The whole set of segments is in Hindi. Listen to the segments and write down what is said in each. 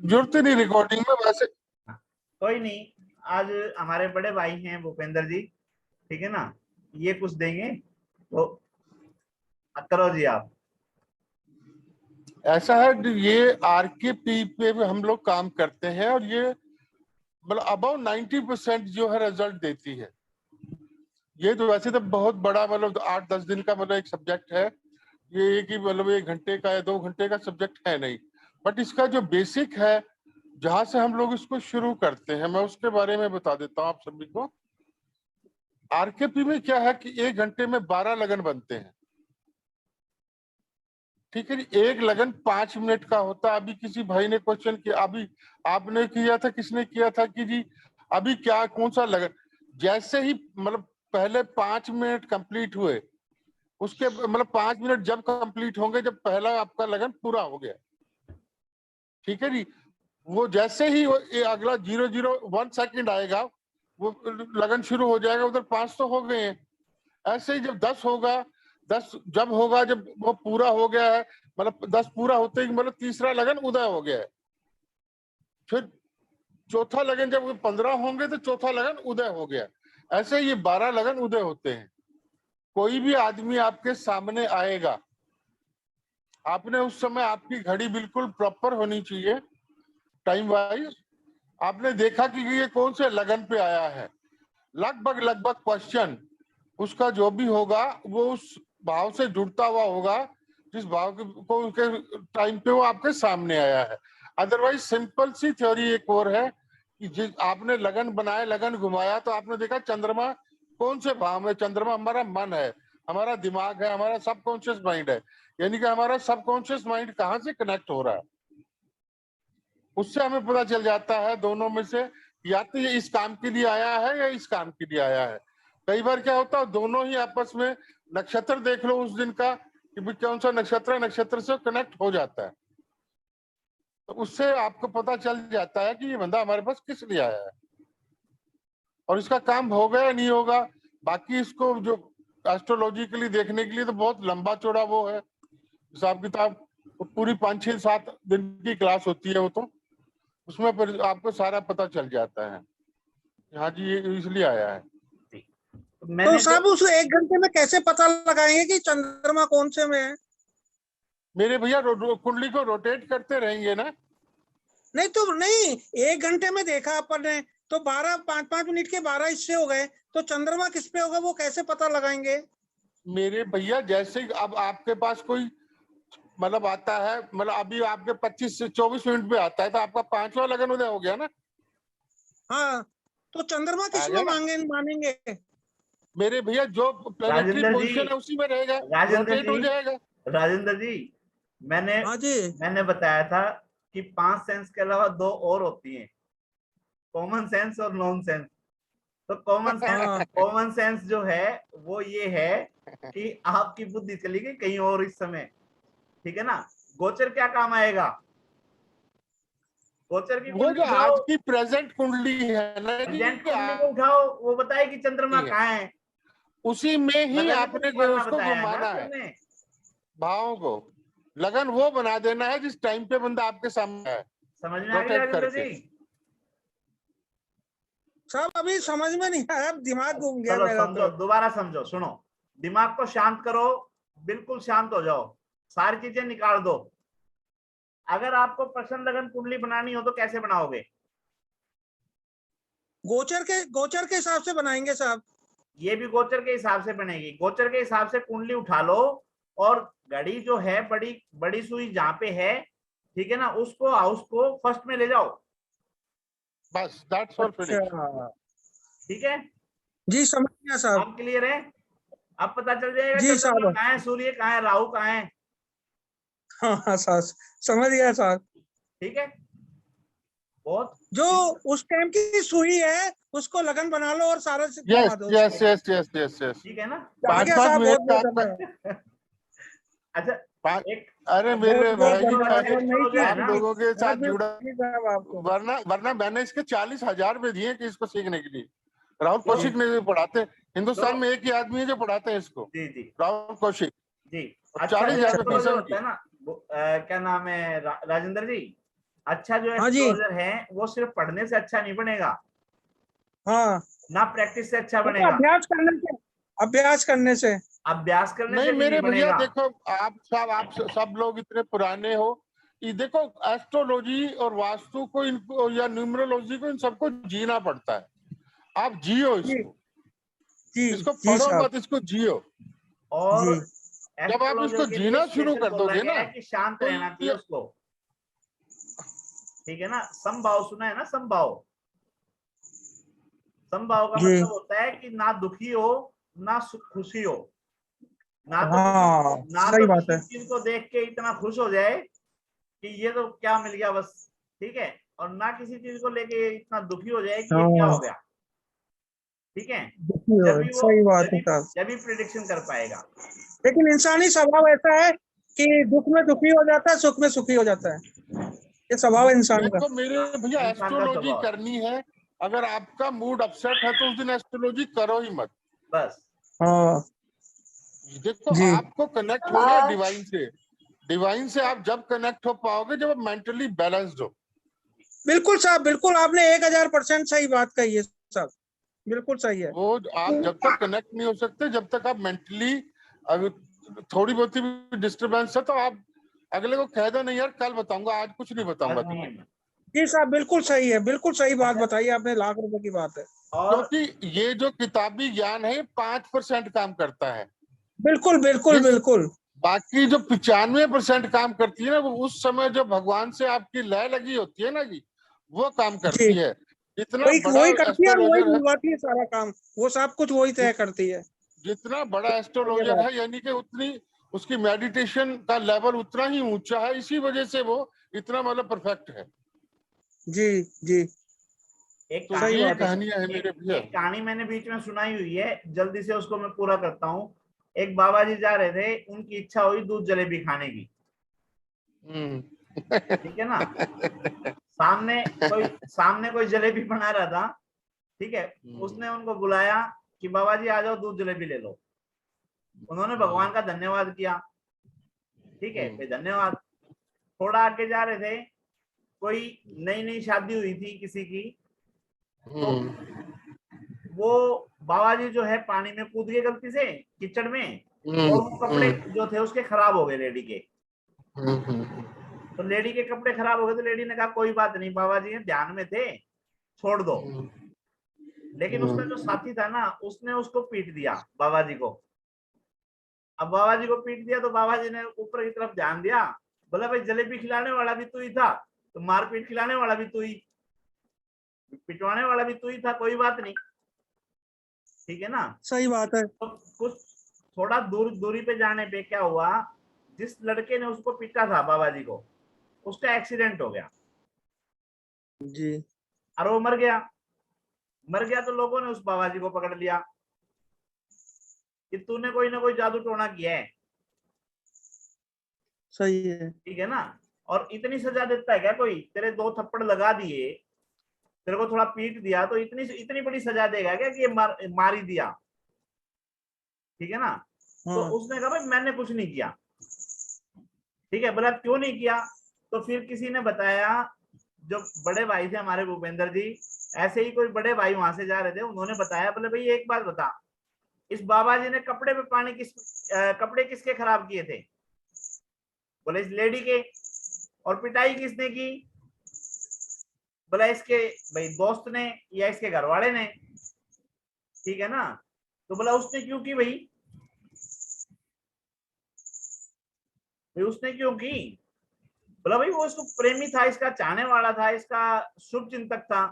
जरूरत ही नहीं रिकॉर्डिंग में वैसे। कोई नहीं, आज हमारे बड़े भाई हैं भूपेंद्र जी, ठीक है ना, ये कुछ देंगे तो करो जी आप। ऐसा है, ये आरकेपी पे भी हम लोग काम करते हैं और ये मतलब अबाउ 90% जो है रिजल्ट देती है। ये तो वैसे तो बहुत बड़ा मतलब 8-10 दिन का मतलब एक सब्जेक्ट है ये, कि मतलब 1 घंटे का या 2 घंटे का सब्जेक्ट है नहीं, बट इसका जो बेसिक है जहां से हम लोग इसको शुरू करते हैं, मैं उसके बारे में बता देता हूँ आप सभी को। आरकेपी में क्या है कि 1 घंटे में 12 लगन बनते हैं, ठीक है जी। एक लगन 5 मिनट का होता है। अभी किसी भाई ने क्वेश्चन किया, अभी आपने किया था, किसने किया था कि जी अभी क्या कौन सा लगन, जैसे ही मतलब पहले 5 मिनट कंप्लीट हुए, उसके मतलब 5 मिनट जब कंप्लीट होंगे जब पहला आपका लगन पूरा हो गया, ठीक है जी। वो जैसे ही वो अगला 001 सेकंड आएगा वो लगन शुरू हो जाएगा। उधर 5 तो हो गए हैं, ऐसे ही जब 10 होगा, 10 जब होगा जब वो पूरा हो गया है, मतलब 10 पूरा होते ही मतलब तीसरा लगन उदय हो गया है। फिर चौथा लगन जब 15 होंगे तो चौथा लगन उदय हो गया। ऐसे ये 12 लगन उदय होते हैं। कोई भी आदमी आपके सामने आएगा, आपने उस समय आपकी घड़ी बिल्कुल प्रॉपर होनी चाहिए टाइम वाइज। आपने देखा कि ये कौन से लगन पे आया है, लगभग क्वेश्चन उसका जो भी होगा वो उस भाव से जुड़ता हुआ होगा जिस भाव को उसके टाइम पे वो आपके सामने आया है। अदरवाइज सिंपल सी थ्योरी एक और है कि जिस आपने लगन बनाए, लगन घुमाया, तो आपने देखा चंद्रमा कौन से भाव में, चंद्रमा हमारा मन है, हमारा दिमाग है, हमारा सबकॉन्शियस माइंड है। यानी कि हमारा सबकॉन्शियस माइंड कहाँ से कनेक्ट हो रहा है, उससे हमें पता चल जाता है दोनों में से या तो ये इस काम के लिए आया है या इस काम के लिए आया है। कई बार क्या होता है दोनों ही आपस में, नक्षत्र देख लो उस दिन का कि भी कौन सा नक्षत्र है, नक्षत्र से कनेक्ट हो जाता है, तो उससे आपको पता चल जाता है कि ये बंदा हमारे पास किस लिए आया है और इसका काम होगा या नहीं होगा। बाकी इसको जो एस्ट्रोलॉजिकली देखने के लिए तो बहुत लंबा चौड़ा वो है हिसाब किताब, पूरी 5-6-7 दिन की क्लास होती है वो, तो उसमें पर आपको सारा पता चल जाता है। हाँ जी, ये इसलिए आया है। तो साहब उस 1 घंटे में कैसे पता लगाएंगे कि चंद्रमा कौन से में है? मेरे भैया कुंडली को रोटेट करते रहेंगे ना। नहीं तो नहीं, 1 घंटे में देखा अपन ने तो 5-5 मिनट के 12 हिस्से हो गए, तो चंद्रमा किस पे होगा वो कैसे पता लगाएंगे? मेरे भैया जैसे अब आपके पास कोई मतलब आता है, मतलब अभी आपके 25 से 24 मिनट पे आता है तो आपका 5वां लगन उदय हो गया ना। हाँ, तो चंद्रमा किस में मानेंगे? मेरे भैया जो प्लेनेटरी पोजीशन है उसी में रहेगा, रोटेट हो जाएगा। राजेंद्र जी, मैंने बताया था कि 5 सेंस के अलावा 2 और होती हैं, कॉमन सेंस और नॉन सेंस। तो कॉमन सेंस जो है वो ये है कि आपकी बुद्धि चली गई कहीं और इस समय, ठीक है ना। गोचर क्या काम आएगा? गोचर की वो जो आज की प्रेजेंट कुंडली है ना, प्रेजेंट कुंडली को उठाओ, वो बताए कि चंद्रमा कहाँ है, उसी में ही आपने उसको घुमाना है, भावों को लगन वो बना देना है जिस टाइम पे बंदा आपके सामने है। समझ में आ गया राजेंद्र जी? सब अभी समझ में नहीं आया, दिमाग घूम गया चलो मेरा। समझो, दोबारा समझो, सुनो, दिमाग को शांत करो, बिल्कुल शांत हो जाओ, सारी चीजें निकाल दो। अगर आपको प्रश्न लगन कुंडली बनानी हो तो कैसे बनाओगे? गोचर के हिसाब से बनाएंगे साहब। ये भी गोचर के हिसाब से बनेगी। गोचर के हिसाब से कुंडली उठा लो और घड़ी जो है बड़ी बड़ी सुई जहां पे है, ठीक है ना, उसको हाउस को फर्स्ट में ले जाओ, बस दैट्स ऑल। ठीक है जी, समझ गया साहब। आप क्लियर है? अब पता चल जाएगा जी चंद्रमा कहाँ है, सूर्य कहाँ है, राहु कहाँ है। हाँ साहब, समझ गया साहब। ठीक है, बहुत जो उस टाइम की सुई है उसको लगन बना लो और सारा से yes yes yes yes yes yes, ठीक है ना। 5-5 मिनट का। अच्छा अरे मेरे भाई आप ना, लोगों के साथ जुड़ा, वरना मैंने इसके 40,000 में दिए कि इसको सीखने के लिए। राहुल कौशिक ने भी पढ़ाते, हिंदुस्तान में एक ही आदमी है जो पढ़ाते हैं इसको, जी जी, राहुल कौशिक जी। 40,000 होता है ना, क्या नाम है राजेंद्र जी, अच्छा जो हाँ जी। एस्ट्रोलॉजर है वो सिर्फ पढ़ने से अच्छा नहीं बनेगा, हाँ, ना प्रैक्टिस से अच्छा वो तो बनेगा, अभ्यास करने से, अभ्यास करने से। अभ्यास करने नहीं से भी नहीं मेरे भैया बनेगा। देखो, आप सब लोग इतने पुराने हो, ये देखो एस्ट्रोलॉजी और वास्तु को इनको या न्यूमरोलॉजी को इन सबको जीना पड़ता है। आप जियो जी इसको, जी इसको जी पढ़ो साहब मत, इसको जियो। और जी। जब आप एस्ट्रोलॉजर इसको के लिए जीना शुरू स्पेशल कर बोला दोगे गया ना है कि शांत तो रहना चाहिए उसको, ठीक है ना। समभाव सुना है ना, समभाव, समभाव का जी। मतलब होता है कि ना दुखी हो ना खुशी हो, हाँ, ना सही तो बात किसी है। चीज को देख के इतना खुश हो जाए कि ये तो क्या मिल गया बस, ठीक है, और ना किसी चीज को लेके इतना दुखी हो जाए कि ये क्या हाँ, हो गया, ठीक है। दुखी हो, जब भी वो सही बात जब है भी साहब। जब भी प्रिडिक्शन कर पाएगा। लेकिन इंसानी स्वभाव ऐसा है कि दुख में दुखी हो जाता है, सुख में सुखी हो जाता है। ये स्वभाव है इंसान का। देखो मेरे भैया, इंसान का एस्ट्रोलॉजी स्वभाव करनी है, अगर आपका मूड अपसेट है तो उस दिन एस्ट्रोलॉजी करो ही मत। बस। हाँ देखो जी। आपको कनेक्ट होना है डिवाइन से, डिवाइन से आप जब कनेक्ट हो पाओगे जब आप मेंटली बैलेंस्ड हो। बिल्कुल साहब, बिल्कुल आपने 1000% सही बात कही है साहब, बिल्कुल सही है। वो आप जब तक कनेक्ट नहीं हो सकते, जब तक आप मेंटली, अगर थोड़ी बहुत भी डिस्टरबेंस है तो आप अगले को कह दो नहीं यार कल बताऊंगा, आज कुछ नहीं बताऊंगा आज तुम्हें। नहीं। जी साहब, बिल्कुल सही है, बिल्कुल सही बात अच्छा, बताई आपने, लाख रुपए की बात है। और क्योंकि ये जो किताबी ज्ञान है 5% काम करता है, बिल्कुल बिल्कुल जिस बिल्कुल। बाकी जो 95% काम करती है ना, वो उस समय जो भगवान से आपकी लय लगी होती है ना जी, वो काम जी, करती है। इतना वही बड़ा वही करती है और वही एस्ट्रोलॉजर है, बुलवाती है सारा काम, वो सब कुछ वही तय करती है। जितना बड़ा सही है एस्ट्रोलॉजर बात। है यानी कि उतनी उसकी मेडिटेशन का लेवल उतना ही ऊंचा है, इसी वजह से वो इतना मतलब परफेक्ट है। जी जी। एक तो सही कहानी ये बात मैंने है सर। कहानियां है मेरे भैया। एक कहानी मैंने बीच में सुनाई हुई है, जल्दी से उसको मैं पूरा करता हूँ। एक बाबा जी जा रहे थे, उनकी इच्छा हुई दूध जलेबी खाने की, हम्म। ठीक है ना। सामने कोई जलेबी बना रहा था, ठीक है। उसने उनको बुलाया कि बाबा जी आ जाओ दूध जलेबी ले लो। उन्होंने भगवान का धन्यवाद किया, ठीक है, फिर धन्यवाद। थोड़ा आगे जा रहे थे, कोई नई नई शादी हुई थी किसी की, तो वो बाबा जी जो है पानी में कूद गए गलती से, कीचड़ में, और वो कपड़े जो थे उसके खराब हो गए लेडी के। तो लेडी के कपड़े खराब हो गए तो लेडी ने कहा कोई बात नहीं, बाबा जी ध्यान में थे, छोड़ दो। लेकिन उसका जो साथी था ना, उसने उसको पीट दिया बाबा जी को। अब बाबा जी को पीट दिया तो बाबा जी ने ऊपर की तरफ ध्यान दिया, बोला भाई जलेबी खिलाने वाला भी तू ही था, तो मारपीट खिलाने वाला भी तू ही, पिटवाने वाला भी तू ही था, कोई बात नहीं, ठीक है ना। सही बात है। तो कुछ थोड़ा दूरी पे जाने पे क्या हुआ, जिस लड़के ने उसको पीटा था बाबा जी को, उसका एक्सीडेंट हो गया जी। और वो मर गया। मर गया तो लोगों ने उस बाबा जी को पकड़ लिया कि तूने कोई ना कोई जादू टोना किया है, सही है। ठीक है ना। और इतनी सजा देता है क्या कोई, तेरे 2 थप्पड़ लगा दिए, तेरे को थोड़ा पीट दिया तो इतनी इतनी बड़ी सजा देगा क्या कि ये मार ही दिया, ठीक है ना। तो हाँ उसने कहा भाई मैंने कुछ नहीं किया, ठीक है। बोला क्यों नहीं किया, तो फिर किसी ने बताया, जो बड़े भाई थे हमारे भूपेंद्र जी, ऐसे ही कोई बड़े भाई वहां से जा रहे थे, उन्होंने बताया, बोले भाई एक बात बता, इस बाबा जी ने कपड़े पे पानी कपड़े किसके खराब किए थे, बोले इस लेडी के। और पिटाई किसने की, बोला इसके भाई दोस्त ने या इसके घर वाले ने, ठीक है ना। तो बोला उसने क्यों की भाई, उसने क्यों की, बोला भाई वो इसको प्रेमी था, इसका चाहने वाला था, इसका शुभ चिंतक था।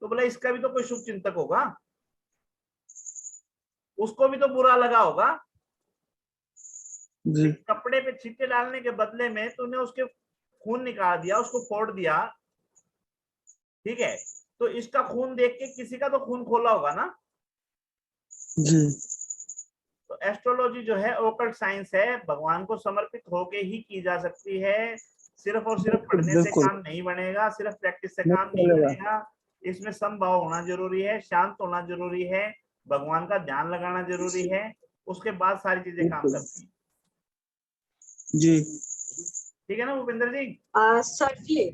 तो बोला इसका भी तो कोई शुभ चिंतक होगा, उसको भी तो बुरा लगा होगा। जी। कपड़े पे छींटे डालने के बदले में तूने उसके खून निकाल दिया, उसको फोड़ दिया, ठीक है। तो इसका खून देख के किसी का तो खून खोला होगा ना। जी। तो एस्ट्रोलॉजी जो है ओकल्ट साइंस है, भगवान को समर्पित होके ही की जा सकती है। सिर्फ और सिर्फ बिल्कुल पढ़ने से बिल्कुल। काम नहीं बनेगा, सिर्फ प्रैक्टिस से काम नहीं नहीं चलेगा। बनेगा। इसमें समभाव होना जरूरी है, शांत होना जरूरी है, भगवान का ध्यान लगाना जरूरी है, उसके बाद सारी चीजें काम बिल्कुल। करती हैं। जी। ठीक है ना भूपेंद्र जी। सर जी,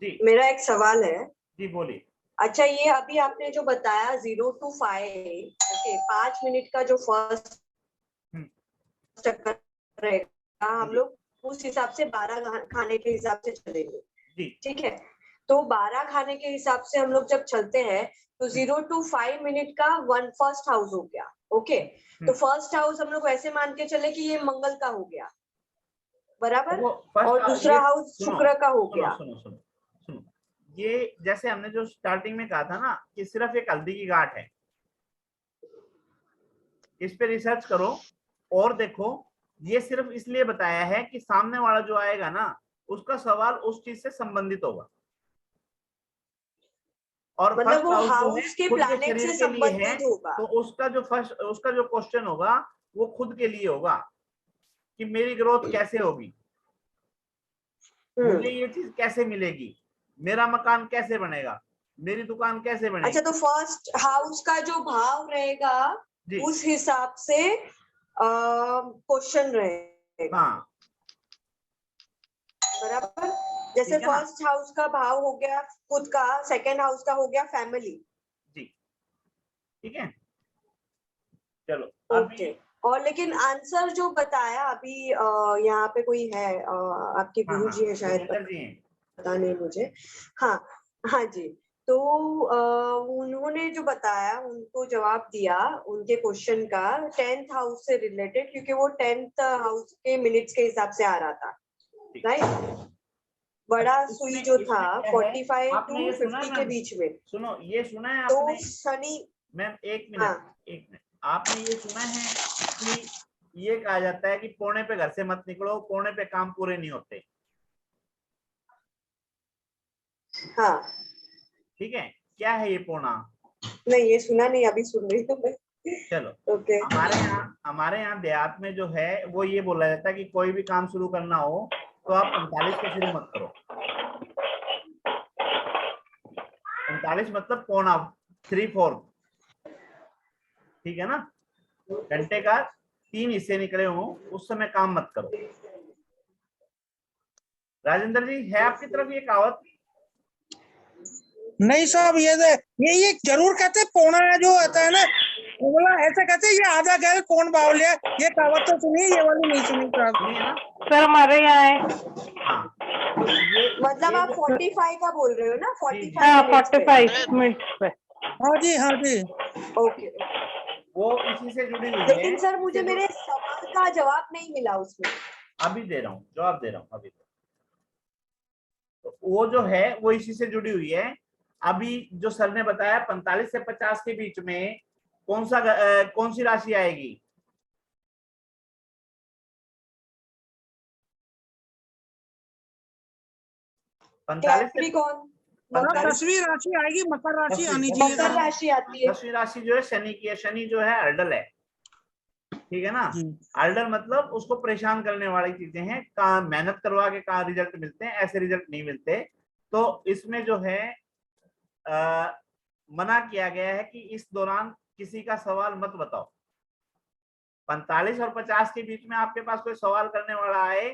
जी मेरा एक सवाल है। जी बोलिए। अच्छा, ये अभी आपने जो बताया 0 to 5, ओके, 5 मिनट का जो फर्स्ट चक्कर रहेगा, हम लोग उस हिसाब से 12 खाने के हिसाब से चलेंगे, ठीक है। तो 12 खाने के हिसाब से हम लोग जब चलते हैं तो 0 to 5 मिनट का 1 फर्स्ट हाउस हो गया, ओके। तो फर्स्ट हाउस हम लोग ऐसे मान के चले कि ये मंगल का हो गया, बराबर, और दूसरा हाउस शुक्र का हो गया। सुनो, ये जैसे हमने जो स्टार्टिंग में कहा था ना कि सिर्फ एक हल्दी की गांठ है, इस पे रिसर्च करो और देखो। ये सिर्फ इसलिए बताया है कि सामने वाला जो आएगा ना उसका सवाल उस चीज से संबंधित होगा, और मतलब वो हाउस के प्लैनेट से संबंधित होगा, तो उसका जो क्वेश्चन होगा वो खुद के लिए होगा कि मेरी ग्रोथ कैसे होगी, मुझे ये चीज कैसे मिलेगी, मेरा मकान कैसे बनेगा, मेरी दुकान कैसे बनेगी। अच्छा, तो फर्स्ट हाउस का जो भाव रहेगा उस हिसाब से क्वेश्चन रहेगा, हाँ बराबर। जैसे फर्स्ट हाउस का भाव हो गया खुद का, सेकंड हाउस का हो गया फैमिली, जी, ठीक है। चलो ओके। और लेकिन आंसर जो बताया अभी यहाँ पे कोई है, आपके गुरुजी है शायद, पता नहीं मुझे। हाँ जी, तो उन्होंने जो बताया, उनको जवाब दिया उनके क्वेश्चन का 10th हाउस से रिलेटेड, क्योंकि वो 10th हाउस के मिनट्स के हिसाब से आ रहा था, राइट। बड़ा सुई जो था 45 to 50 के बीच में। सुनो, ये सुना है तो आपने शनि, मैम, एक मिनट, आपने ये सुना है कि ये कहा जाता है कि पौने पे घर से मत निकलो, पौने पे काम पूरे नहीं होते। हाँ ठीक है, क्या है ये पौना? नहीं, ये सुना नहीं, अभी सुन रही हूँ मैं। चलो ओके। हमारे यहाँ देहात में जो है वो ये बोला जाता है कि कोई भी काम शुरू करना हो तो आप 45 पे शुरू मत करो। 45 मतलब पौना, 3/4, ठीक है ना। घंटे का 3 हिस्से निकले हो उस समय काम मत करो। राजेंद्र जी, है आपकी तरफ ये कहावत? नहीं साहब, ये जरूर कहते हैं पौना जो आता है ना, बोला ऐसे कहते हैं ये आधा गैर कौन बाव लिया, ये कहावत तो सुनी, ये वाली नहीं सुनी साहब। सर हमारे यहाँ है। हाँ, तो ये मतलब आप 45 का बोल रहे हो ना? 45 मिनट पे। हाँ जी, हाँ जी, ओके। वो इसी से जुड़ी हुई है। लेकिन सर मुझे मेरे सवाल का जवाब नहीं मिला उसमें। अभी दे रहा हूँ, जवाब दे रहा हूँ अभी। तो वो जो है वो इसी से जुड़ी हुई है। अभी जो सर ने बताया 45 से 50 के बीच में कौन सी राशि आएगी? कैप्रिकॉर्न। 10वीं राशि आएगी, मकर राशि आनी चाहिए। मकर राशि आती है। 10वीं राशि जो है शनि की है। शनि जो है अर्डल है, ठीक है ना। अर्डल मतलब उसको परेशान करने वाली चीजें हैं, कहाँ मेहनत करवा के कहाँ रिजल्ट मिलते हैं, ऐसे रिजल्ट नहीं मिलते। तो इसमें जो है मना किया गया है कि इस दौरान किसी का सवाल मत बताओ। 45 और 50 के बीच में आपके पास कोई सवाल करने वाला आए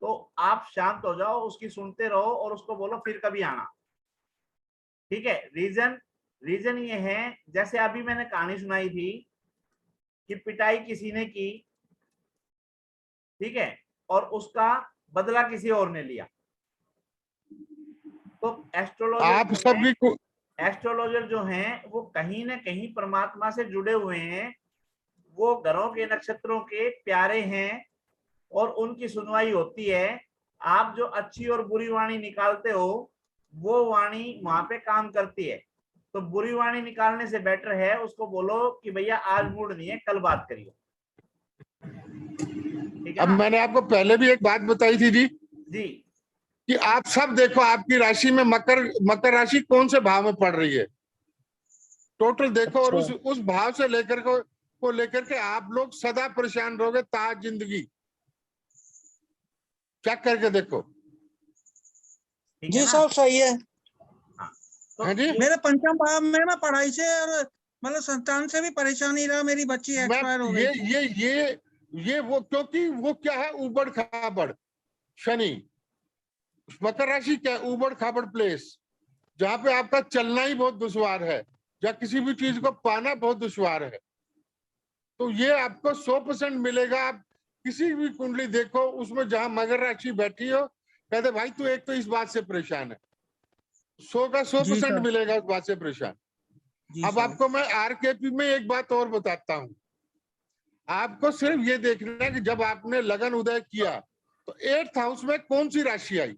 तो आप शांत हो जाओ, उसकी सुनते रहो और उसको बोलो फिर कभी आना, ठीक है। रीजन ये है, जैसे अभी मैंने कहानी सुनाई थी कि पिटाई किसी ने की, ठीक है, और उसका बदला किसी और ने लिया। तो एस्ट्रोलॉजर जो हैं वो कहीं ना कहीं परमात्मा से जुड़े हुए हैं, वो ग्रहों के नक्षत्रों के प्यारे हैं और उनकी सुनवाई होती है। आप जो अच्छी और बुरी वाणी निकालते हो वो वाणी वहां पे काम करती है। तो बुरी वाणी निकालने से बेटर है उसको बोलो कि भैया आज मूड नहीं है, कल बात करिए। अब मैंने आपको पहले भी एक बात बताई थी जी कि आप सब देखो आपकी राशि में मकर राशि कौन से भाव में पड़ रही है, टोटल देखो। और उस भाव से लेकर को लेकर के आप लोग सदा परेशान रहोगे ताज जिंदगी। चेक करके देखो। जी साहब, सही है। हाँ जी, मेरे पंचम भाव में ना पढ़ाई से और मतलब संतान से भी परेशानी रहा, मेरी बच्ची एक्सपायर हो गई। ये वो, क्योंकि वो क्या है, उबड़ खाबड़ शनि। मकर राशि क्या है? ऊबड़ खाबड़ प्लेस, जहां पे आपका चलना ही बहुत दुश्वार है, या किसी भी चीज को पाना बहुत दुश्वार है। तो ये आपको 100% मिलेगा। आप किसी भी कुंडली देखो, उसमें जहां मकर राशि बैठी हो, कहते भाई तू एक तो इस बात से परेशान है, 100 का 100% मिलेगा उस बात से परेशान। अब आपको मैं आरकेपी में एक बात और बताता हूं। आपको सिर्फ ये देखना है कि जब आपने लगन उदय किया तो 8th हाउस में कौन सी राशि आई।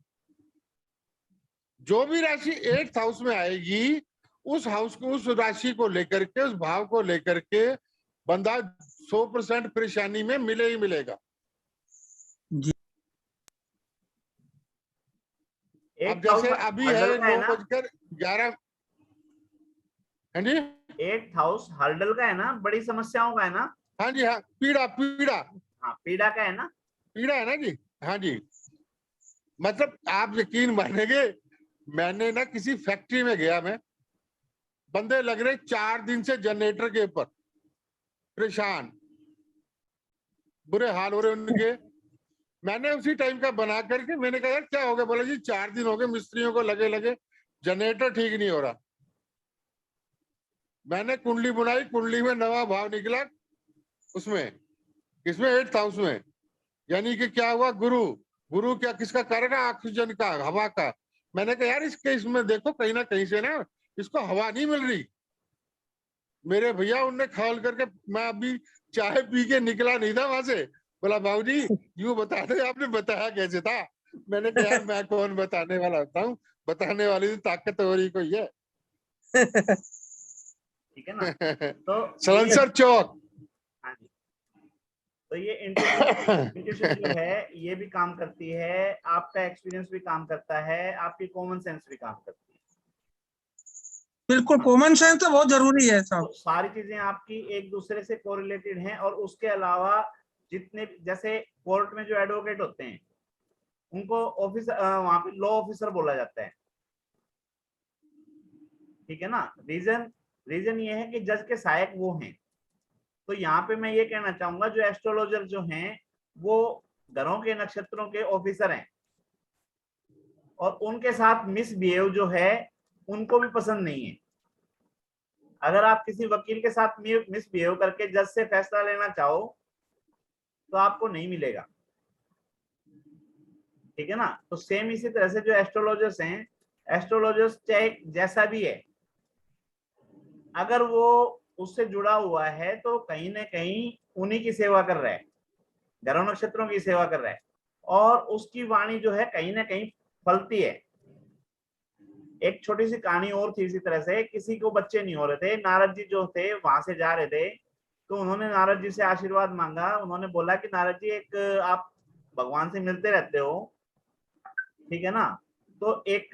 जो भी राशि 8th हाउस में आएगी, उस हाउस को, उस राशि को लेकर के, उस भाव को लेकर के बंदा 100% परेशानी में मिले ही मिलेगा। अब जैसे अभी है 9:11। हाँ जी, 8th हाउस हर्डल का है ना, बड़ी समस्याओं का है ना। हाँ जी, हाँ, पीड़ा पीड़ा, हाँ पीड़ा का है ना, पीड़ा है ना जी। हाँ जी, मतलब आप यकीन मानेंगे, मैंने ना किसी फैक्ट्री में गया, मैं, बंदे लग रहे 4 दिन से जनरेटर के ऊपर परेशान, बुरे हाल हो रहे उनके। मैंने उसी टाइम का बना करके मैंने कहा यार क्या हो गया, बोला जी 4 दिन हो गए मिस्त्रियों को लगे लगे, जनरेटर ठीक नहीं हो रहा। मैंने कुंडली बनाई, कुंडली में नवा भाव निकला, उसमें इसमें 8th हाउस में, यानी कि क्या हुआ, गुरु, गुरु क्या किसका करेगा, ऑक्सीजन का, हवा का। मैंने कहा यार इसके इसमें देखो कहीं ना कहीं से ना इसको हवा नहीं मिल रही। मेरे भैया उनने खोल करके, मैं अभी चाय पी के निकला नहीं था वहां से, बोला बाबूजी यूं बता दे आपने बताया कैसे था। मैंने कहा यार मैं कौन बताने वाला होता हूँ, बताने वाली तो ताकतवर कोई है। ठीक है ना। तो सलंसर चौक। हाँ जी, तो ये इंट्यूशन जो है ये भी काम करती है, आपका एक्सपीरियंस भी काम करता है, आपकी कॉमन सेंस भी काम करती है। बिल्कुल, कॉमन सेंस तो बहुत जरूरी है साहब। तो सारी चीजें आपकी एक दूसरे से कोरिलेटेड हैं। और उसके अलावा जितने, जैसे कोर्ट में जो एडवोकेट होते हैं उनको ऑफिसर, वहां पे लॉ ऑफिसर बोला जाता है, ठीक है ना। रीजन ये है कि जज के सहायक वो हैं। तो यहाँ पे मैं ये कहना चाहूंगा, जो एस्ट्रोलॉजर जो हैं वो ग्रहों के, नक्षत्रों के ऑफिसर हैं, और उनके साथ मिसबिहेव जो है उनको भी पसंद नहीं है। अगर आप किसी वकील के साथ मिसबिहेव करके जज से फैसला लेना चाहो तो आपको नहीं मिलेगा, ठीक है ना। तो सेम इसी तरह से जो एस्ट्रोलॉजर्स हैं, एस्ट्रोलॉजर्स चाहे जैसा भी है, अगर वो उससे जुड़ा हुआ है तो कहीं ना कहीं उन्हीं की सेवा कर रहा है, ग्रह नक्षत्रों की सेवा कर रहा है, और उसकी वाणी जो है कहीं ना कहीं फलती है। एक छोटी सी कहानी और थी इसी तरह से, किसी को बच्चे नहीं हो रहे थे, नारद जी जो थे वहां से जा रहे थे, तो उन्होंने नारद जी से आशीर्वाद मांगा। उन्होंने बोला कि नारद जी, एक आप भगवान से मिलते रहते हो, ठीक है ना, तो एक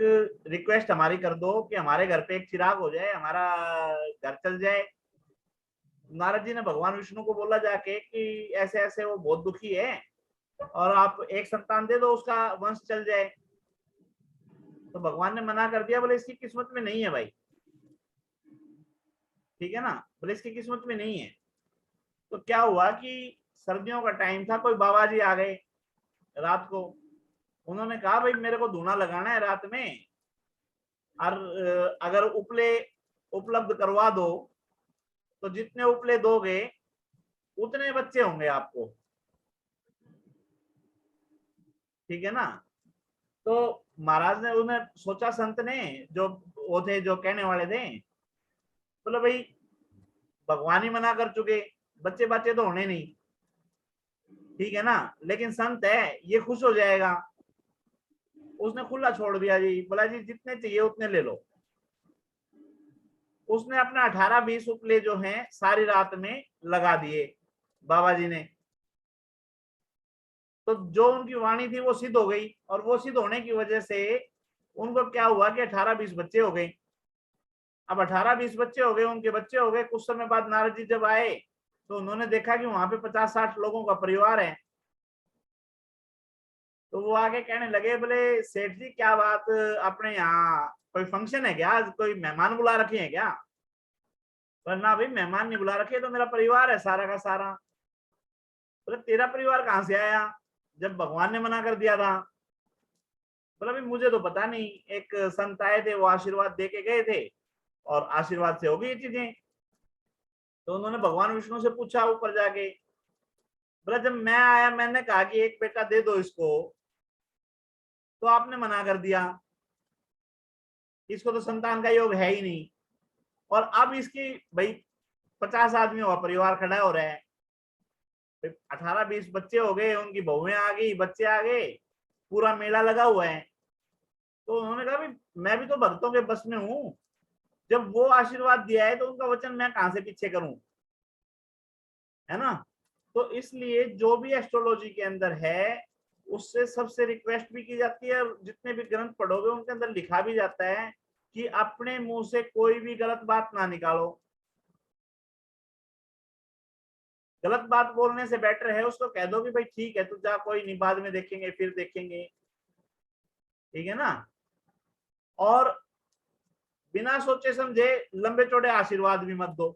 रिक्वेस्ट हमारी कर दो कि हमारे घर पे एक चिराग हो जाए, हमारा घर चल जाए। नारद जी ने भगवान विष्णु को बोला जाके कि ऐसे ऐसे वो बहुत दुखी है और आप एक संतान दे दो, उसका वंश चल जाए। तो भगवान ने मना कर दिया, बोले इसकी किस्मत में नहीं है भाई, ठीक है ना, बोले इसकी किस्मत में नहीं है। तो क्या हुआ कि सर्दियों का टाइम था, कोई बाबा जी आ गए रात को, उन्होंने कहा भाई मेरे को धूना लगाना है रात में, और अगर उपले उपलब्ध करवा दो तो जितने उपले दोगे उतने बच्चे होंगे आपको, ठीक है ना। तो महाराज ने, उन्हें सोचा, संत ने, जो वो थे जो कहने वाले थे, बोले भाई भगवान ही मना कर चुके, बच्चे बच्चे तो होने नहीं, ठीक है ना, लेकिन संत है ये खुश हो जाएगा। उसने खुला छोड़ दिया जी, बोला जी जितने चाहिए उतने ले लो। उसने अपना 18-20 उपले जो हैं सारी रात में लगा दिए बाबा जी ने। तो जो उनकी वाणी थी वो सिद्ध हो गई, और वो सिद्ध होने की वजह से उनको क्या हुआ कि 18-20 बच्चे हो गए। अब 18-20 बच्चे हो गए, उनके बच्चे हो गए। कुछ समय बाद नारद जी जब आए तो उन्होंने देखा कि वहां पे 50-60 लोगों का परिवार है। तो वो आगे कहने लगे, बोले सेठ जी क्या बात, अपने यहाँ कोई फंक्शन है क्या, कोई मेहमान बुला रखे हैं क्या? पर ना भाई मेहमान नहीं बुला रखे, तो मेरा परिवार है सारा का सारा। बोले तेरा परिवार कहाँ से आया जब भगवान ने मना कर दिया था? बोला भाई मुझे तो पता नहीं, एक संत आए थे वो आशीर्वाद दे के गए थे और आशीर्वाद से हो गई ये चीजें। तो उन्होंने भगवान विष्णु से पूछा ऊपर जाके, बोला जब मैं आया मैंने कहा कि एक बेटा दे दो इसको, तो आपने मना कर दिया, इसको तो संतान का योग है ही नहीं। और अब इसकी भाई 50 आदमी हुआ परिवार खड़ा हो रहा है, 18-20 बच्चे हो गए, उनकी बहुएं आ गई, बच्चे आ गए, पूरा मेला लगा हुआ है। तो उन्होंने कहा भाई मैं भी तो भक्तों के बस में हूं, जब वो आशीर्वाद दिया है तो उनका वचन मैं कहां से पीछे करूं, है ना। तो इसलिए जो भी एस्ट्रोलॉजी के अंदर है उससे सबसे रिक्वेस्ट भी की जाती है, और जितने भी ग्रंथ पढ़ोगे उनके अंदर लिखा भी जाता है कि अपने मुंह से कोई भी गलत बात ना निकालो। गलत बात बोलने से बेटर है उसको कह दो कि भाई ठीक है तू जा, कोई नहीं, बाद में देखेंगे, फिर देखेंगे, ठीक है ना। और बिना सोचे समझे लंबे चौड़े आशीर्वाद भी मत दो,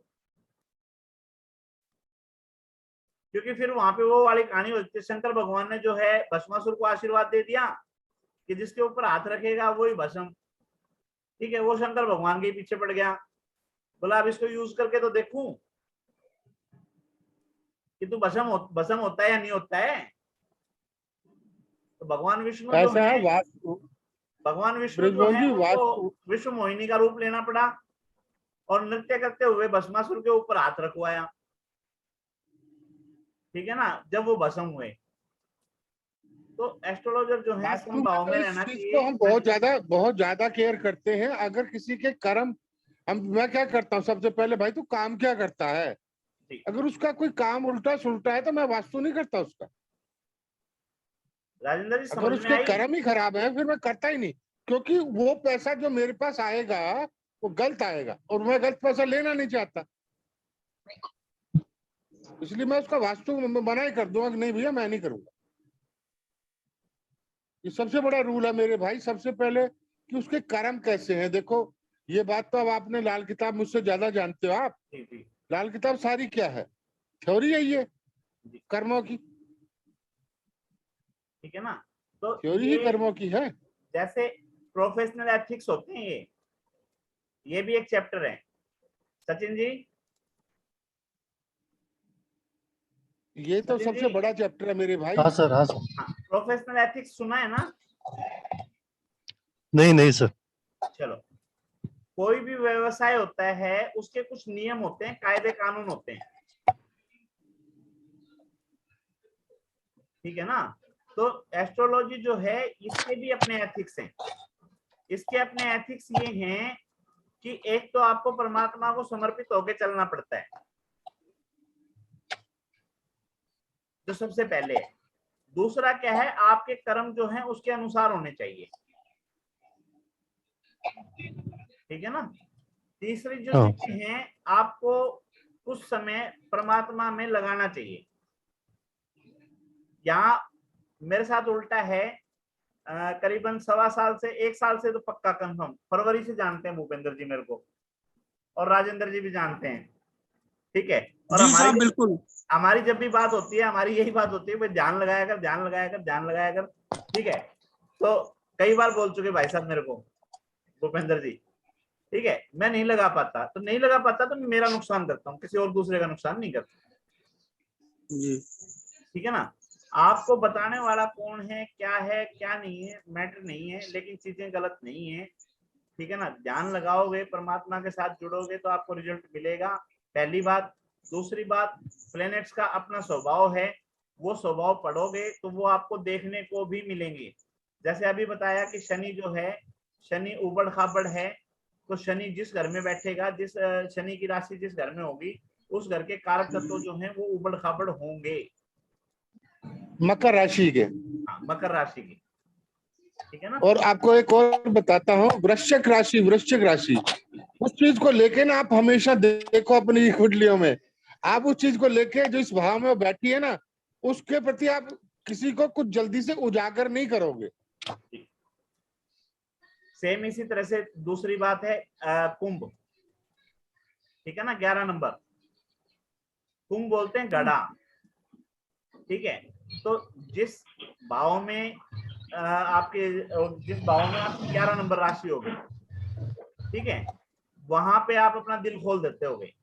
क्योंकि फिर वहां पे वो वाली कहानी होती है। शंकर भगवान ने जो है भस्मासुर को आशीर्वाद दे दिया कि जिसके ऊपर हाथ रखेगा वही भस्म, ठीक है। वो शंकर भगवान के पीछे पड़ गया, बोला अब इसको यूज करके तो देखूं कि तू भस्म होता है या नहीं होता है। तो भगवान विष्णु जो ऐसा है, है वास्तु, भगवान विष्णु जो ब्रिजमोहन है जी उनको वास्तु, विश्व मोहिनी का रूप लेना पड़ा और नृत्य करते हुए भस्मासुर के ऊपर हाथ रखवाया, ठीक है ना, जब वो भस्म हुए। तो एस्ट्रोलॉजर जो है वास्तु में समभाव तो में इस रहना चीज चाहिए। को हम बहुत ज्यादा केयर करते हैं। अगर किसी के कर्म, मैं क्या करता हूँ सबसे पहले, भाई तू काम क्या करता है, अगर उसका कोई काम उल्टा सुलटा है तो मैं वास्तु नहीं करता उसका। राजेंद्र जी अगर समझ में उसके आई? कर्म ही खराब है फिर मैं करता ही नहीं, क्योंकि वो पैसा जो मेरे पास आएगा वो गलत आएगा और मैं गलत पैसा लेना नहीं चाहता, इसलिए मैं उसका वास्तु मना ही कर दूंगा कि नहीं भैया मैं नहीं करूंगा। ये सबसे बड़ा रूल है मेरे भाई। सबसे पहले कि उसके कर्म कैसे हैं। देखो ये बात तो अब आपने लाल किताब मुझसे ज्यादा जानते हो आप। जी जी लाल किताब सारी क्या है, थ्योरी है ये कर्मों की, ठीक है ना। तो थ्योरी ही ये कर्मों की है। जैसे प्रोफेशनल एथिक्स होते हैं, ये भी एक चैप्टर है। सचिन जी, ये तो सचिन सबसे जी, बड़ा चैप्टर है मेरे भाई। हाँ सर, हाँ सर। हाँ, प्रोफेशनल एथिक्स सुना है ना? नहीं नहीं सर। चलो, कोई भी व्यवसाय होता है उसके कुछ नियम होते हैं, कायदे कानून होते हैं, ठीक है ना। तो एस्ट्रोलॉजी जो है इसके भी अपने एथिक्स हैं। इसके अपने एथिक्स ये हैं कि एक तो आपको परमात्मा को समर्पित होकर चलना पड़ता है, जो सबसे पहले है। दूसरा क्या है, आपके कर्म जो हैं उसके अनुसार होने चाहिए, ठीक है ना। तीसरी जो हाँ। चीजें हैं, आपको कुछ समय परमात्मा में लगाना चाहिए। यहाँ मेरे साथ उल्टा है, करीबन 1.25 साल से 1 साल से तो पक्का कंफर्म, फरवरी से जानते हैं भूपेंद्र जी मेरे को, और राजेंद्र जी भी जानते हैं, ठीक है। और जी साहब बिल्कुल। हमारी जब भी बात होती है, हमारी यही बात होती है, भाई ध्यान लगाया कर, ध्यान लगाया कर, ध्यान लगाया कर, ठीक है। तो कई बार बोल चुके भाई साहब मेरे को भूपेंद्र जी, ठीक है, मैं नहीं लगा पाता तो नहीं लगा पाता, तो मेरा नुकसान करता हूँ, किसी और दूसरे का नुकसान नहीं करता जी ठीक है ना। आपको बताने वाला कौन है क्या नहीं है मैटर नहीं है, लेकिन चीजें गलत नहीं है, ठीक है ना। ध्यान लगाओगे, परमात्मा के साथ जुड़ोगे तो आपको रिजल्ट मिलेगा, पहली बात। दूसरी बात, प्लैनेट्स का अपना स्वभाव है, वो स्वभाव पढ़ोगे तो वो आपको देखने को भी मिलेंगे। जैसे अभी बताया कि शनि जो है, शनि उबड़ खाबड़ है, तो शनि जिस घर में बैठेगा, जिस शनि की राशि जिस घर में होगी, उस घर के कारक तत्व जो हैं वो उबड़ खाबड़ होंगे। मकर राशि के, हाँ, मकर राशि की, ठीक है ना। और आपको एक और बताता हूँ, वृश्चिक राशि, उस चीज को लेके ना आप हमेशा देखो अपनी कुंडलियों में, आप उस चीज को लेके जो इस भाव में बैठी है ना, उसके प्रति आप किसी को कुछ जल्दी से उजागर नहीं करोगे। सेम इसी तरह से दूसरी बात है कुंभ, ठीक है ना, 11 नंबर कुंभ बोलते हैं गड़ा, ठीक है। तो जिस भाव में आपके जिस भाव में आपकी 11 नंबर राशि होगी, ठीक है, वहां पे आप अपना दिल खोल देते होगे,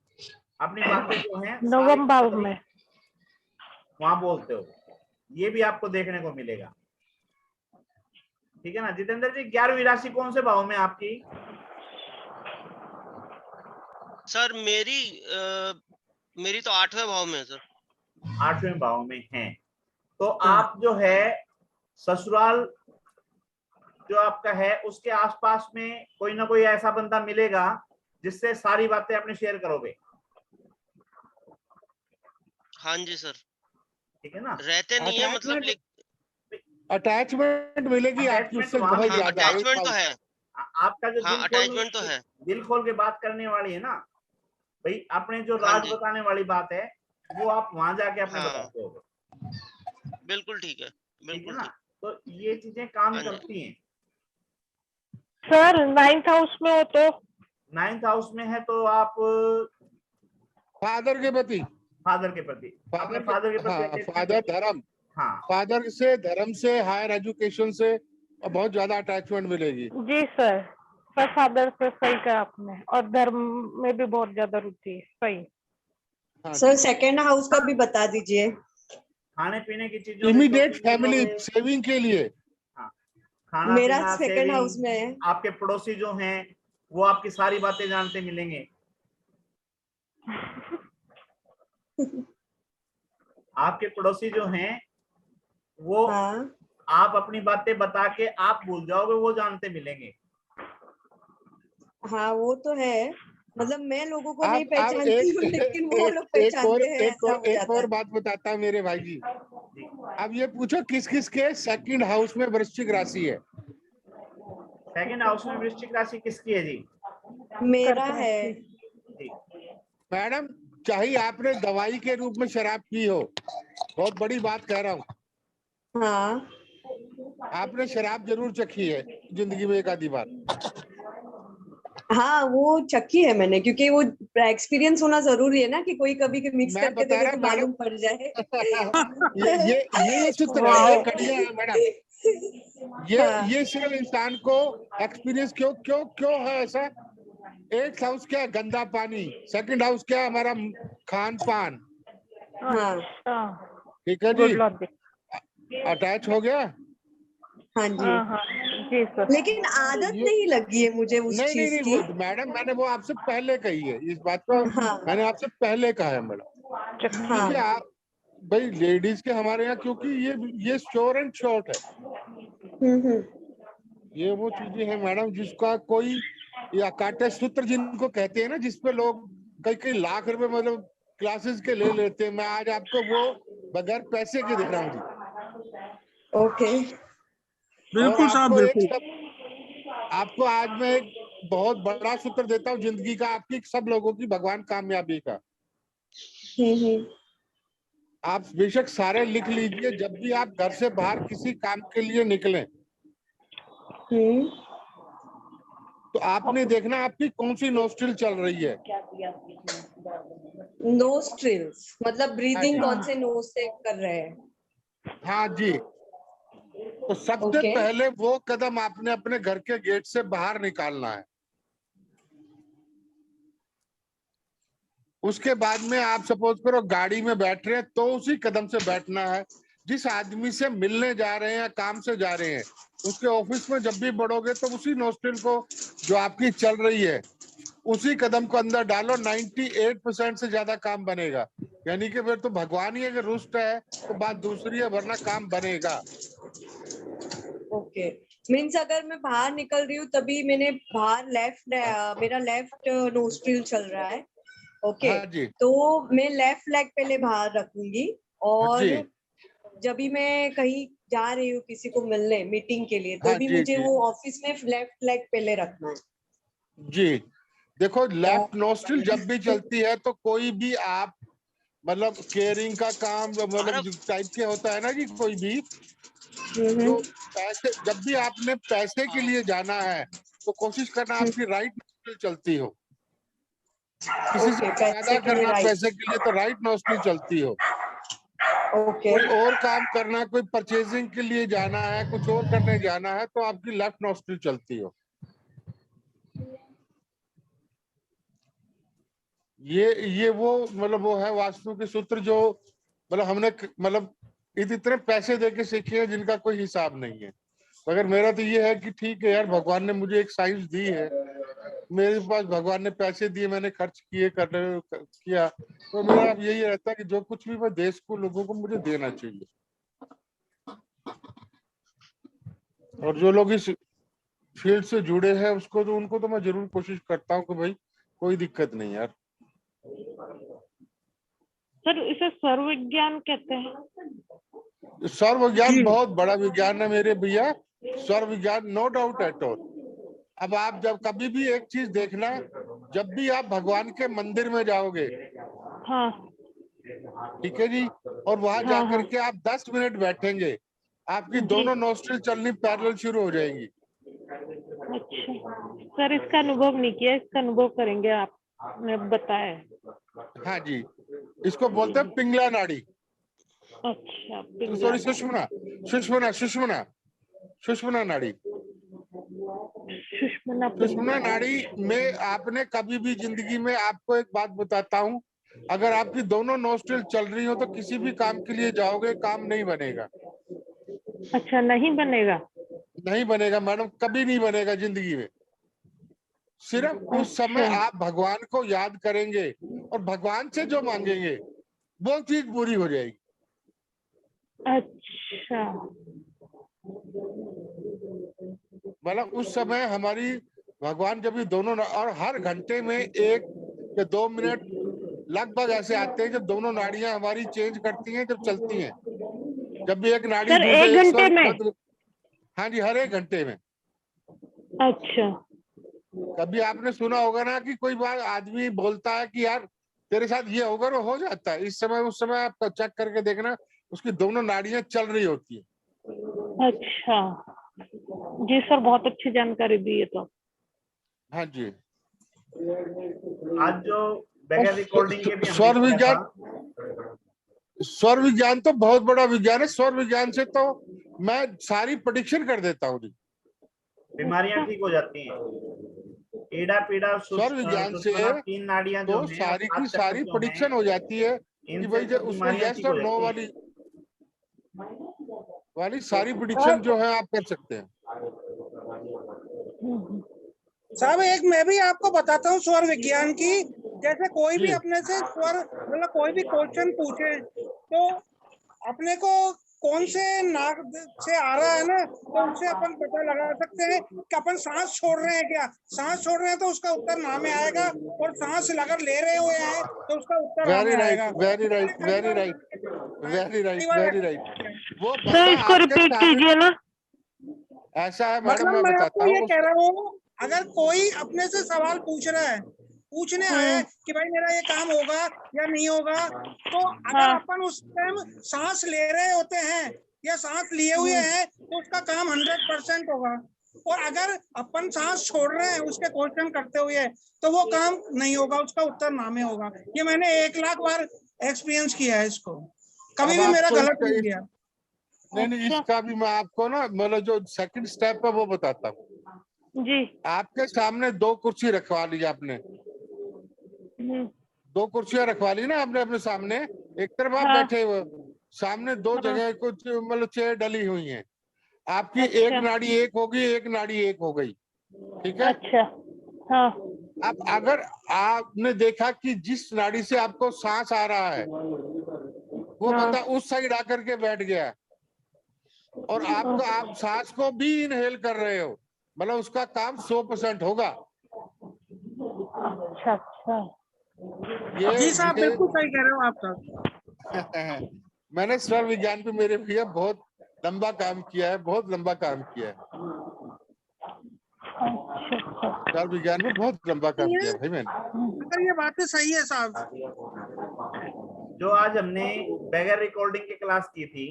अपनी बातें जो हैं नवम भाव में वहां बोलते हो, ये भी आपको देखने को मिलेगा। ठीक है ना जितेंद्र जी, 11वीं राशि कौन से भाव में आपकी? सर मेरी तो 8वें भाव में है सर। 8वें भाव में है, तो आप जो है ससुराल जो आपका है उसके आसपास में कोई ना कोई ऐसा बंदा मिलेगा जिससे सारी बातें अपने शेयर करोगे। हाँ जी सर। ठीक है ना, रहते नहीं है मतलब अटैचमेंट मिलेगी आपकी उससे बहुत ज्यादा। अटैचमेंट तो है, आपका जो हाँ अटैचमेंट तो है, दिल खोल के बात करने वाली है ना भाई, अपने जो हाँ राज जी। बताने वाली बात है वो आप वहां जाके अपने हाँ। बताते हो। बिल्कुल ठीक है, बिल्कुल ना, ठीक। तो ये चीजें काम हाँ जी। करती हैं। सर 9th हाउस में हो तो? 9th हाउस में है तो आप फादर के प्रति, फादर के प्रति, अपने फादर के प्रति हाँ, फादर धर्म, हाँ, फादर से, धर्म से, हायर एजुकेशन से बहुत ज्यादा अटैचमेंट मिलेगी। जी सर, फादर से सही कहा आपने, और धर्म में भी बहुत ज्यादा रुचि है, सही। सर सेकंड हाउस का भी बता दीजिए। खाने पीने की चीजों इमीडिएट फैमिली सेविंग के लिए। खाना मेरा पीना, सेकंड हाउस सेविंग, में है। आपके पड़ोसी जो हैं वो आपकी सारी बातें जानते मिलेंगे। आपके पड़ोसी जो हैं वो आप अपनी बातें बता के आप भूल जाओगे, वो जानते मिलेंगे। हाँ वो तो है, मतलब मैं लोगों को नहीं आप पहचानती हूँ लेकिन वो लोग पहचानते हैं, ऐसा हो जाता है। और बात बताता है मेरे भाई जी। अब ये पूछो किस किस के सेकंड हाउस में वृश्चिक राशि है? सेकंड हाउस में वृश्चिक राशि किसकी है जी? मेरा है। मैडम, चाहे आपने दवाई के रूप में शराब पी हो, बहुत बड़ी बात कह रहा हूँ, हाँ आपने शराब जरूर चखी है जिंदगी में एक आधी बार। हाँ वो चखी है मैंने, क्योंकि वो एक्सपीरियंस होना जरूरी है ना, कि कोई कभी मिक्स मैं करके बता देवे रहा तो हूँ मालूम पड़ जाए। ये सूत्र है, ये कड़ियाँ है मैडम। ये सिर्फ इंसान को एक्सपीरियंस क्यों क्यों क्यों है ऐसा। 8th हाउस क्या है? गंदा पानी। सेकंड हाउस क्या है? हमारा खान पान। ठीक है जी, अटैच हो गया। हाँ जी सर। लेकिन आदत नहीं लगी है मुझे उस चीज की। मैडम, मैंने वो आपसे पहले कही है इस बात को। मैंने आपसे पहले कहा है मैडम, क्योंकि आप भाई लेडीज के हमारे यहाँ, क्योंकि ये श्योर एंड शॉर्ट है। ये वो चीजें हैं मैडम जिसका कोई, या काटे सूत्र जिनको कहते हैं ना, जिसपे लोग कई कई लाख रुपए मतलब क्लासेस के ले लेते हैं। मैं आज आपको वो बगैर पैसे के दे रहा हूँ जी। ओके, बिल्कुल साहब, बिल्कुल। आपको आज मैं एक बहुत बड़ा सूत्र देता हूँ जिंदगी का, आपकी सब लोगों की, भगवान कामयाबी का। आप बेशक सारे लिख लीजिए। जब भी आप घर से बाहर किसी काम के लिए निकलें तो आपने देखना आपकी कौन सी नोस्ट्रिल चल रही है। नोस्ट्रिल्स मतलब ब्रीदिंग कौन से नोज से कर रहे हैं? हाँ जी, तो सबसे पहले वो कदम आपने अपने घर के गेट से बाहर निकालना है। उसके बाद में आप सपोज करो गाड़ी में बैठ रहे हैं तो उसी कदम से बैठना है। जिस आदमी से मिलने जा रहे हैं या काम से जा रहे हैं उसके ऑफिस में जब भी बढ़ोगे तो उसी नोस्ट्रिल को जो आपकी चल रही है उसी कदम को अंदर डालो। 98% से ज्यादा काम बनेगा। यानी कि फिर तो भगवान ही अगर रुष्ट है तो बात दूसरी है, वरना काम बनेगा। ओके, मीन्स अगर मैं बाहर निकल रही हूँ तभी मैंने बाहर मेरा लेफ्ट नोस्ट्रिल चल रहा है। ओके हाँ जी, तो मैं लेफ्ट लेग पहले बाहर रखूंगी, और जी, जब भी मैं कहीं जा रही हूँ किसी को मिलने मीटिंग के लिए, तो हाँ भी जी, मुझे जी, वो ऑफिस में लेफ्ट लेग पहले रखना है। जी। देखो, लेफ्ट नोस्ट्रिल जब भी चलती है तो कोई भी आप मतलब केयरिंग का काम मतलब टाइप के होता है ना जी, कोई भी जो पैसे, जब भी आपने पैसे के लिए जाना है तो कोशिश करना आपकी राइट नोस्ट्रिल चलती हो। किसी से वादा करना पैसे के लिए तो राइट नोस्ट्रिल चलती हो। ओके कोई और काम करना है, कोई परचेजिंग के लिए जाना है, कुछ और करने जाना है, तो आपकी लेफ्ट नॉस्ट्रिल चलती हो। ये वो मतलब वो है वास्तु के सूत्र जो मतलब हमने मतलब इतने पैसे दे के सीखे हैं जिनका कोई हिसाब नहीं है। मगर मेरा तो ये है कि ठीक है यार, भगवान ने मुझे एक साइंस दी है, मेरे पास भगवान ने पैसे दिए, मैंने खर्च किए किया, तो मेरा अब यही रहता है कि जो कुछ भी मैं देश को, लोगों को मुझे देना चाहिए। और जो लोग इस फील्ड से जुड़े हैं उसको तो उनको तो मैं जरूर कोशिश करता हूँ कि भाई कोई दिक्कत नहीं यार। सर इसे सर्व विज्ञान कहते हैं। सर्व विज्ञान बहुत बड़ा विज्ञान है मेरे भैया, सर्व विज्ञान नो डाउट एट ऑल। अब आप जब कभी भी एक चीज देखना, जब भी आप भगवान के मंदिर में जाओगे, हाँ ठीक है जी, और वहां हाँ जाकर हाँ के आप 10 मिनट बैठेंगे, आपकी जी। दोनों नोस्ट्रिल चलनी पैरेलल शुरू हो जाएंगी। अच्छा सर, इसका अनुभव नहीं किया, इसका अनुभव करेंगे, आपने बताया है। हाँ जी, इसको बोलते हैं पिंगला नाड़ी। अच्छा पिंगला सॉरी, नाड़ी। सुषुम्ना सुषुम्ना सुषुम्ना सुषुम्ना नाड़ी। सुषुम्ना सुषुम्ना पिंगला। नाड़ी में आपने कभी भी जिंदगी में, आपको एक बात बताता हूँ, अगर आपकी दोनों नोस्ट्रिल चल रही हो तो किसी भी काम के लिए जाओगे, काम नहीं बनेगा। अच्छा नहीं बनेगा। नहीं बनेगा मैडम, कभी नहीं बनेगा जिंदगी में। सिर्फ उस समय अच्छा आप भगवान को याद करेंगे और भगवान से जो मांगेंगे वो चीज पूरी हो जाएगी। अच्छा मतलब उस समय हमारी भगवान जब भी दोनों और हर घंटे में 1 या 2 मिनट लगभग ऐसे आते हैं जब दोनों नाड़ियां हमारी चेंज करती हैं, जब चलती हैं। जब भी एक नाड़ी सर दूसरे एक एक घंटे स्वर में। बंद, हाँ जी, हर एक घंटे में। अच्छा कभी आपने सुना होगा ना कि कोई बार आदमी बोलता है कि यार तेरे साथ ये होगा, वो हो जाता है। इस समय उस समय आप चेक करके देखना, उसकी दोनों नाड़ियां चल रही होती है। अच्छा जी सर, बहुत अच्छी जानकारी दी है तो। हाँ जी। आज जो बगैर रिकॉर्डिंग के भी हमने स्वर किया विज्ञान, था। स्वर विज्ञान तो बहुत बड़ा विज्ञान है। स्वर विज्ञान से तो मैं सारी प्रेडिक्शन कर देता हूँ जी। बीमारियां ठीक हो जाती हैं। ईड़ा पीड़ा स्वर विज्ञान से सुषुम्ना, 3 नाड़ियां जो तो हैं और सारी की 7 चक्र सारी जो हैं, प्रेडिक्शन हो जाती है कि इनसे भाई सब उसमें बीमारियां यस ठीक हो और नो जाती वाली हैं। सारी प्रेडिक्शन जो है आप कर सकते हैं। साहब एक मैं भी आपको बताता हूँ स्वर विज्ञान की। जैसे कोई भी जी अपने से स्वर मतलब कोई भी क्वेश्चन पूछे तो अपने को कौन से नाक से आ रहा है ना, तो उससे अपन पता लगा सकते हैं कि अपन सांस छोड़ रहे हैं क्या। सांस छोड़ रहे हैं तो उसका उत्तर ना में आएगा, और सांस अगर ले रहे हुए हैं तो उसका उत्तर हाँ में वेरी राइट, आएगा। Very right, very right, very कई राइट, बार वेरी राइट। वो सर बंदा इसको आपके रिपीट सामने, कीजिए ना। ऐसा है मैडम, मतलब मैं मैं बताता आपको ये हूँ कह रहा हूँ, अगर कोई अपने से सवाल पूछ रहा है, पूछने आया है कि भाई मेरा ये काम होगा या नहीं होगा, तो अगर हाँ अपन उस टाइम सांस ले रहे होते हैं या सांस लिए हुए हैं तो उसका काम 100% होगा। और अगर अपन सांस छोड़ रहे हैं उसके क्वेश्चन करते हुए तो वो काम नहीं होगा, उसका उत्तर ना में होगा। ये मैंने 1 लाख बार एक्सपीरियंस किया है इसको, कभी अब भी मेरा आपको गलत नहीं गया। नहीं, अच्छा इसका भी मैं आपको ना मतलब जो सेकंड स्टेप है वो बताता हूँ। जी। आपके सामने 2 कुर्सी रखवा ली आपने, 2 कुर्सियां रखवा ली ना आपने अपने सामने, एक तरफ आप हाँ बैठे हुए, सामने 2 हाँ जगह कुछ मतलब चेयर डली हुई हैं। आपकी एक अच्छा नाड़ी एक होगी, एक नाड़ी एक हो गई, ठीक है। अच्छा हाँ अब अगर आपने देखा कि जिस नाड़ी से आपको सांस आ रहा है वो हाँ बंदा उस साइड आकर के बैठ गया है, और आप सांस को भी इनहेल कर रहे हो, मतलब उसका काम 100% होगा। अच्छा अच्छा जी साहब ये बिल्कुल सही कह रहे हो आप साहब। मैंने स्वर विज्ञान पे मेरे भैया बहुत लंबा काम किया है, बहुत लंबा काम किया है। स्वर विज्ञान में बहुत लंबा काम किया है भाई मैंने। मगर ये बातें सही है साहब। जो आज हमने बगैर रिकॉर्डिंग की क्लास की थी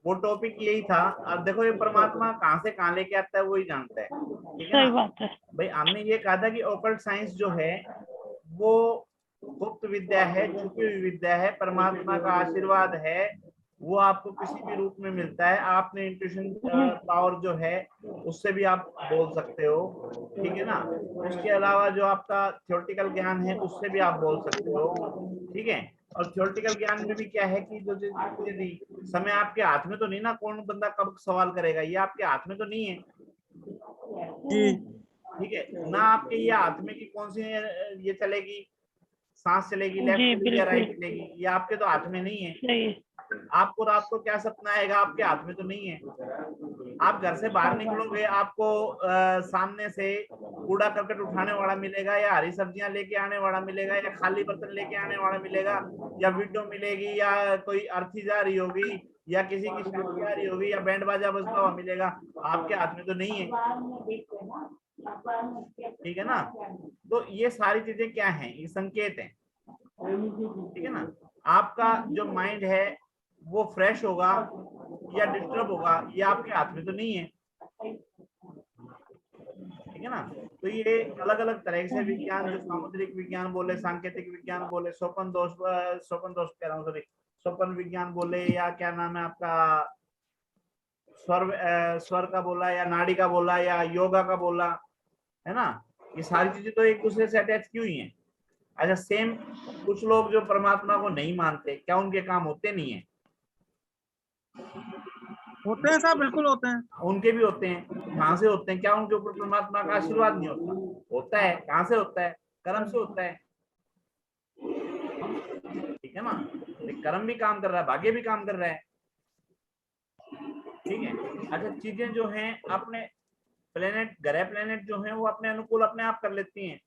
वो टॉपिक यही था। अब देखो ये परमात्मा कहाँ से कहाँ लेके आता है वही जानता है, ठीक है सही ना। बात है। भाई हमने ये कहा था कि ऑकल्ट साइंस जो है वो गुप्त विद्या है, छुपी हुई विद्या है, परमात्मा का आशीर्वाद है, वो आपको किसी भी रूप में मिलता है। आपने इंट्यूशन पावर जो है उससे भी आप बोल सकते हो, ठीक है ना। उसके अलावा जो आपका थ्योरेटिकल ज्ञान है उससे भी आप बोल सकते हो, ठीक है। और थ्योरेटिकल ज्ञान में भी क्या है कि जो समय आपके हाथ में तो नहीं ना, कौन बंदा कब सवाल करेगा, ये आपके हाथ में तो नहीं है, ठीक है ना। आपके ये हाथ में कि कौन सी ये चलेगी, सांस चलेगी, लेफ्ट चलेगी या राइट चलेगी, ये आपके तो हाथ में नहीं है। आपको रात को क्या सपना आएगा, आपके हाथ में तो नहीं है। आप घर से बाहर निकलोगे, आपको सामने से कूड़ा करकट उठाने वाला मिलेगा, या हरी सब्जियां लेके आने वाला मिलेगा, या खाली बर्तन लेके आने वाला मिलेगा, या विंडो मिलेगी, या कोई अर्थी जा रही होगी, या किसी की शादी आ रही होगी, या बैंड बाजा बजता हुआ मिलेगा, आपके हाथ में तो नहीं है, ठीक है ना। तो ये सारी चीजें क्या है, ये संकेत है, ठीक है ना। आपका जो माइंड है वो फ्रेश होगा या डिस्टर्ब होगा, ये आपके हाथ में तो नहीं है, ठीक है ना। तो ये अलग अलग तरह से विज्ञान, जो सामुद्रिक विज्ञान बोले, सांकेतिक विज्ञान बोले, स्वप्न दोष कह रहा हूँ, सॉरी, स्वप्न विज्ञान बोले, या क्या नाम है आपका, स्वर का बोला, या नाड़ी का बोला, या योगा का बोला, है ना। ये सारी चीजें तो एक दूसरे से अटैच की हुई हैं। अच्छा, सेम कुछ लोग जो परमात्मा को नहीं मानते, क्या उनके काम होते नहीं है? होते हैं साहब, बिल्कुल होते हैं। उनके भी होते हैं। कहाँ से होते हैं? क्या उनके ऊपर परमात्मा का आशीर्वाद नहीं होता? होता है। कहाँ से होता है? कर्म से होता है, ठीक है ना। कर्म भी काम कर रहा है, भाग्य भी काम कर रहा है, ठीक है। अच्छा, चीजें जो हैं अपने प्लेनेट, ग्रह प्लेनेट जो हैं वो अपने अनुकूल अपने आप कर लेती हैं।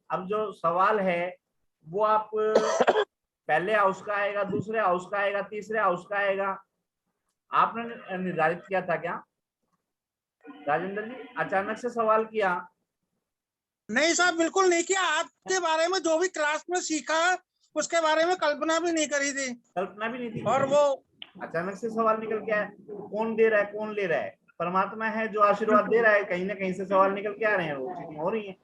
अब जो सवाल है वो आप पहले हाउस का आएगा, दूसरे हाउस का आएगा, तीसरे हाउस का आएगा, आपने निर्धारित किया था क्या राजेंद्र जी? अचानक से सवाल किया? नहीं साहब, बिल्कुल नहीं किया। आपके बारे में जो भी क्लास में सीखा उसके बारे में कल्पना भी नहीं करी थी। कल्पना भी नहीं थी। और वो अचानक से सवाल निकल के आया। कौन दे रहा है, कौन ले रहा है? परमात्मा है जो आशीर्वाद दे रहा है। कहीं ना कहीं से सवाल निकल के आ रहे हैं, वो चीजें हो रही है।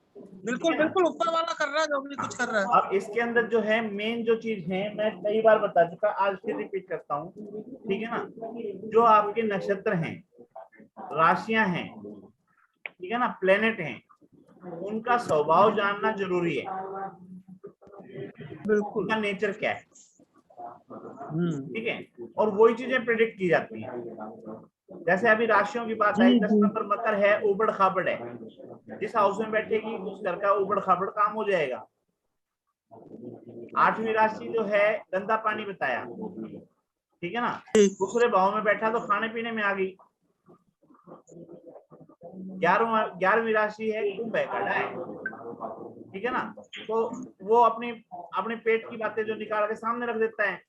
बिल्कुल बिल्कुल ऊपर वाला कर रहा है, जो भी कुछ कर रहा है। अब इसके अंदर जो है मेन जो चीज है, मैं कई बार बता चुका, आज फिर रिपीट करता हूँ, ठीक है ना। जो आपके नक्षत्र हैं, राशियां हैं, ठीक है ना, प्लेनेट हैं, उनका स्वभाव जानना जरूरी है। बिल्कुल, उनका नेचर क्या है, ठीक है। और वही चीजें प्रेडिक्ट की जाती हैं। जैसे अभी राशियों की बात आई, 10 नंबर मकर है, उबड़ खाबड़ है, जिस हाउस में बैठेगी उस घर का उबड़ खाबड़ काम हो जाएगा। 8वीं राशि जो है गंदा पानी बताया, ठीक है ना, दूसरे भाव में बैठा तो खाने पीने में आ गई। 11वीं राशि है कुंभ है, घड़ा है, ठीक है ना। तो वो अपनी अपने पेट की बातें जो निकाल के सामने रख देता है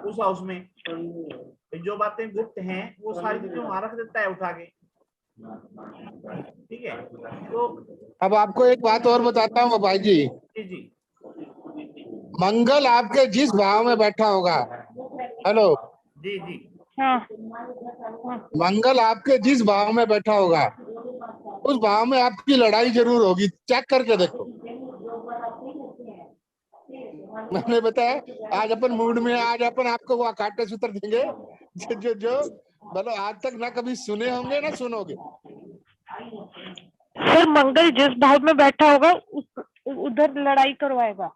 उस हाउस में। जो बातें गुप्त हैं वो सारी चीजें वहां रख देता है उठा के, ठीक है। तो अब आपको एक बात और बताता हूँ भाई जी। जी मंगल आपके जिस भाव में बैठा होगा, हेलो जी जी, हाँ, मंगल आपके जिस भाव में बैठा होगा उस भाव में आपकी लड़ाई जरूर होगी। चेक करके देखो। मैंने बताया आज अपन मूड में, आज अपन आपको वो अखाटे सूत्र देंगे जो मतलब आज तक ना कभी सुने होंगे ना सुनोगे। सर मंगल जिस भाव में बैठा होगा उधर लड़ाई करवाएगा।